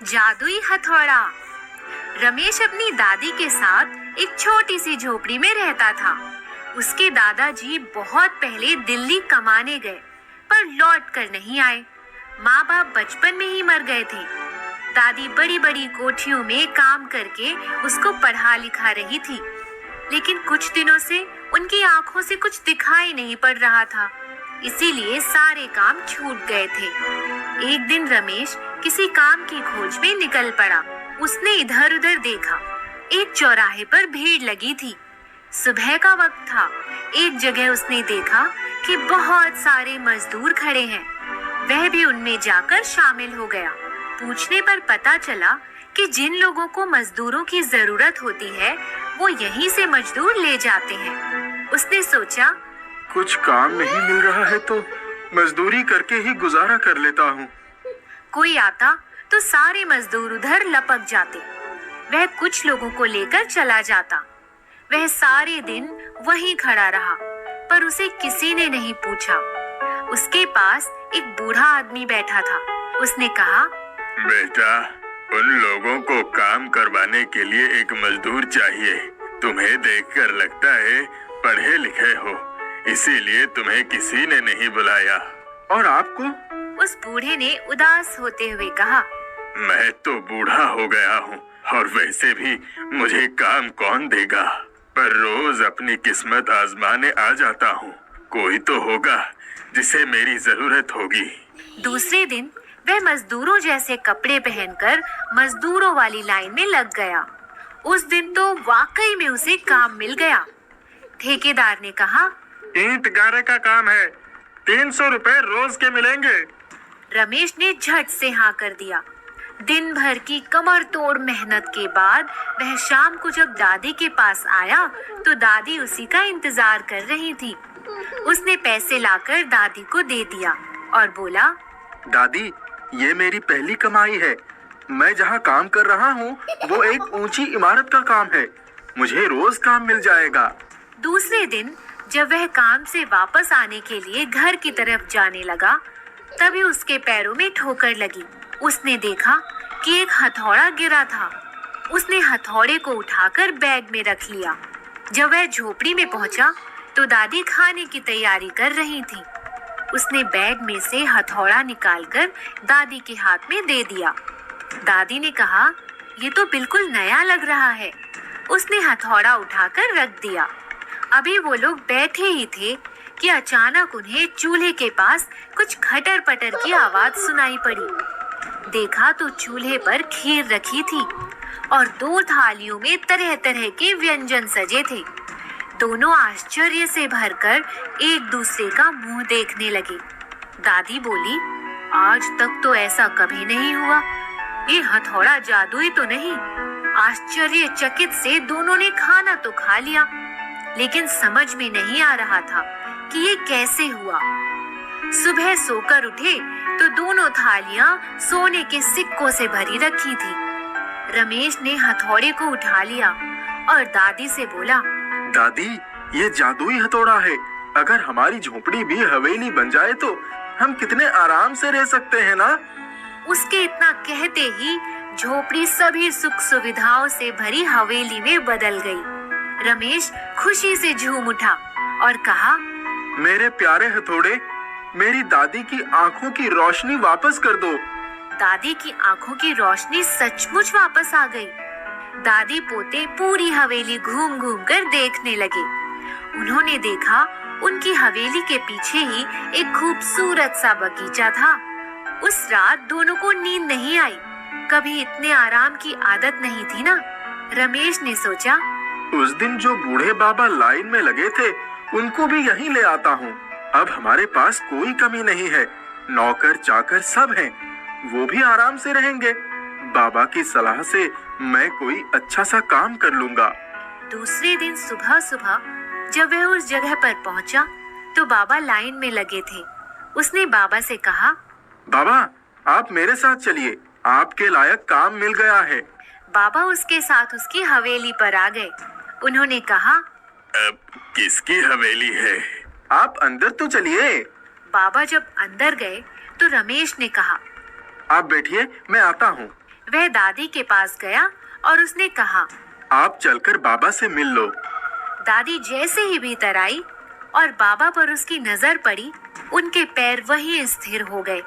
जादुई हथौड़ा। रमेश अपनी दादी के साथ एक छोटी सी झोपड़ी में रहता था। उसके दादाजी बहुत पहले दिल्ली कमाने गए, पर लौट कर नहीं आए। माँ बाप बचपन में ही मर गए थे। दादी बड़ी बड़ी कोठियों में काम करके उसको पढ़ा लिखा रही थी, लेकिन कुछ दिनों से उनकी आंखों से कुछ दिखाई नहीं पड़ रहा था, इसीलिए सारे काम छूट गए थे। एक दिन रमेश किसी काम की खोज में निकल पड़ा। उसने इधर उधर देखा। एक चौराहे पर भीड़ लगी थी। सुबह का वक्त था। एक जगह उसने देखा कि बहुत सारे मजदूर खड़े हैं। वह भी उनमें जाकर शामिल हो गया। पूछने पर पता चला कि जिन लोगों को मजदूरों की जरूरत होती है वो यहीं से मजदूर ले जाते हैं। उसने सोचा, कुछ काम नहीं मिल रहा है तो मजदूरी करके ही गुजारा कर लेता हूँ। कोई आता तो सारे मजदूर उधर लपक जाते। वह कुछ लोगों को लेकर चला जाता। वह सारे दिन वहीं खड़ा रहा, पर उसे किसी ने नहीं पूछा। उसके पास एक बूढ़ा आदमी बैठा था। उसने कहा, बेटा, उन लोगों को काम करवाने के लिए एक मजदूर चाहिए। तुम्हें देखकर लगता है पढ़े लिखे हो, इसीलिए तुम्हें किसी ने नहीं बुलाया। और आपको? उस बूढ़े ने उदास होते हुए कहा, मैं तो बूढ़ा हो गया हूँ और वैसे भी मुझे काम कौन देगा, पर रोज अपनी किस्मत आजमाने आ जाता हूँ। कोई तो होगा जिसे मेरी जरूरत होगी। दूसरे दिन वह मजदूरों जैसे कपड़े पहनकर मजदूरों वाली लाइन में लग गया। उस दिन तो वाकई में उसे काम मिल गया। ठेकेदार ने कहा, ईंट गारे का काम है, 300 रुपए रोज के मिलेंगे। रमेश ने झट से हाँ कर दिया। दिन भर की कमर तोड़ मेहनत के बाद वह शाम को जब दादी के पास आया तो दादी उसी का इंतजार कर रही थी। उसने पैसे लाकर दादी को दे दिया और बोला, दादी, ये मेरी पहली कमाई है। मैं जहाँ काम कर रहा हूँ वो एक ऊंची इमारत का काम है। मुझे रोज काम मिल जाएगा। दूसरे दिन जब वह काम से वापस आने के लिए घर की तरफ जाने लगा, तभी उसके पैरों में ठोकर लगी। उसने देखा कि एक हथौड़ा गिरा था। उसने हथौड़े को उठाकर बैग में रख लिया। जब वह झोपड़ी में पहुंचा तो दादी खाने की तैयारी कर रही थी। उसने बैग में से हथौड़ा निकालकर दादी के हाथ में दे दिया। दादी ने कहा, ये तो बिल्कुल नया लग रहा है। उसने हथौड़ा उठाकर रख दिया। अभी वो लोग बैठे ही थे कि अचानक उन्हें चूल्हे के पास कुछ खटर पटर की आवाज सुनाई पड़ी। देखा तो चूल्हे पर खीर रखी थी और 2 थालियों में तरह तरह के व्यंजन सजे थे। दोनों आश्चर्य से भरकर एक दूसरे का मुंह देखने लगे। दादी बोली, आज तक तो ऐसा कभी नहीं हुआ। ये हथौड़ा जादुई तो नहीं? आश्चर्यचकित से दोनों ने खाना तो खा लिया, लेकिन समझ में नहीं आ रहा था कि ये कैसे हुआ। सुबह सोकर उठे तो दोनों थालियां सोने के सिक्कों से भरी रखी थी। रमेश ने हथौड़े को उठा लिया और दादी से बोला, दादी, ये जादुई हथौड़ा है। अगर हमारी झोपड़ी भी हवेली बन जाए तो हम कितने आराम से रह सकते हैं ना? उसके इतना कहते ही झोपड़ी सभी सुख सुविधाओं से भरी हवेली में बदल गई। रमेश खुशी से झूम उठा और कहा, मेरे प्यारे हथौड़े, मेरी दादी की आंखों की रोशनी वापस कर दो। दादी की आंखों की रोशनी सचमुच वापस आ गई। दादी पोते पूरी हवेली घूम घूम कर देखने लगे। उन्होंने देखा उनकी हवेली के पीछे ही एक खूबसूरत सा बगीचा था। उस रात दोनों को नींद नहीं आई। कभी इतने आराम की आदत नहीं थी ना। रमेश ने सोचा, उस दिन जो बूढ़े बाबा लाइन में लगे थे उनको भी यहीं ले आता हूँ। अब हमारे पास कोई कमी नहीं है। नौकर चाकर सब हैं, वो भी आराम से रहेंगे। बाबा की सलाह से मैं कोई अच्छा सा काम कर लूंगा। दूसरे दिन सुबह सुबह जब वह उस जगह पर पहुंचा तो बाबा लाइन में लगे थे। उसने बाबा से कहा, बाबा, आप मेरे साथ चलिए, आपके लायक काम मिल गया है। बाबा उसके साथ उसकी हवेली पर आ गए। उन्होंने कहा, अब किसकी हवेली है? आप अंदर तो चलिए। बाबा जब अंदर गए तो रमेश ने कहा, आप बैठिए, मैं आता हूँ। वह दादी के पास गया और उसने कहा, आप चलकर बाबा से मिल लो। दादी जैसे ही भीतर आई और बाबा पर उसकी नजर पड़ी, उनके पैर वहीं स्थिर हो गए।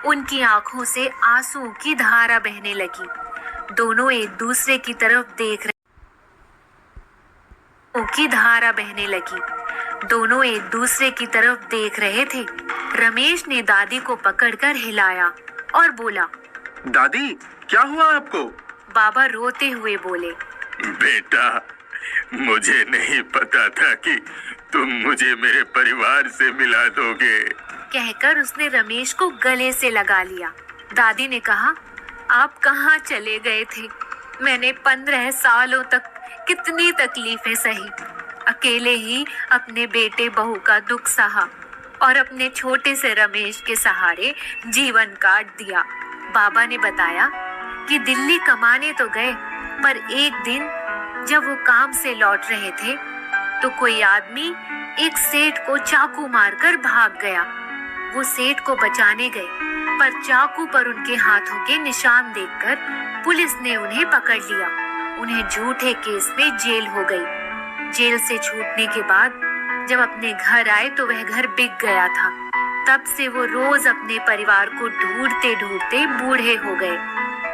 उनकी आंखों से आंसुओं की धारा बहने लगी। दोनों एक दूसरे की तरफ देख रहे थे। रमेश ने दादी को पकड़कर हिलाया और बोला, दादी क्या हुआ आपको? बाबा रोते हुए बोले, बेटा, मुझे नहीं पता था कि तुम मुझे मेरे परिवार से मिला दोगे। कहकर उसने रमेश को गले से लगा लिया। दादी ने कहा, आप कहाँ चले गए थे? मैंने 15 सालों तक कितनी तकलीफें सही। अकेले ही अपने बेटे बहू का दुख सहा और अपने छोटे से रमेश के सहारे जीवन काट दिया। बाबा ने बताया कि दिल्ली कमाने तो गए, पर एक दिन जब वो काम से लौट रहे थे तो कोई आदमी एक सेठ को चाकू मारकर भाग गया। वो सेठ को बचाने गए, पर चाकू पर उनके हाथों के निशान देखकर पुलिस ने उन्हें पकड़ लिया। उन्हें झूठे केस में जेल हो गई। जेल से छूटने के बाद जब अपने घर आए तो वह घर बिक गया था। तब से वो रोज अपने परिवार को ढूंढते ढूंढते बूढ़े हो गए।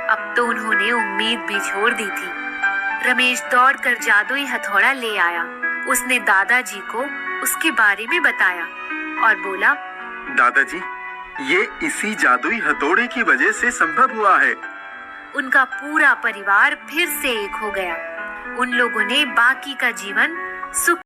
अब तो उन्होंने उम्मीद भी छोड़ दी थी। रमेश दौड़कर जादुई हथौड़ा ले आया। उसने दादाजी को उसके बारे में बताया और बोला, दादाजी, ये इसी जादुई हथौड़े की वजह से संभव हुआ है। उनका पूरा परिवार फिर से एक हो गया। उन लोगों ने बाकी का जीवन सुख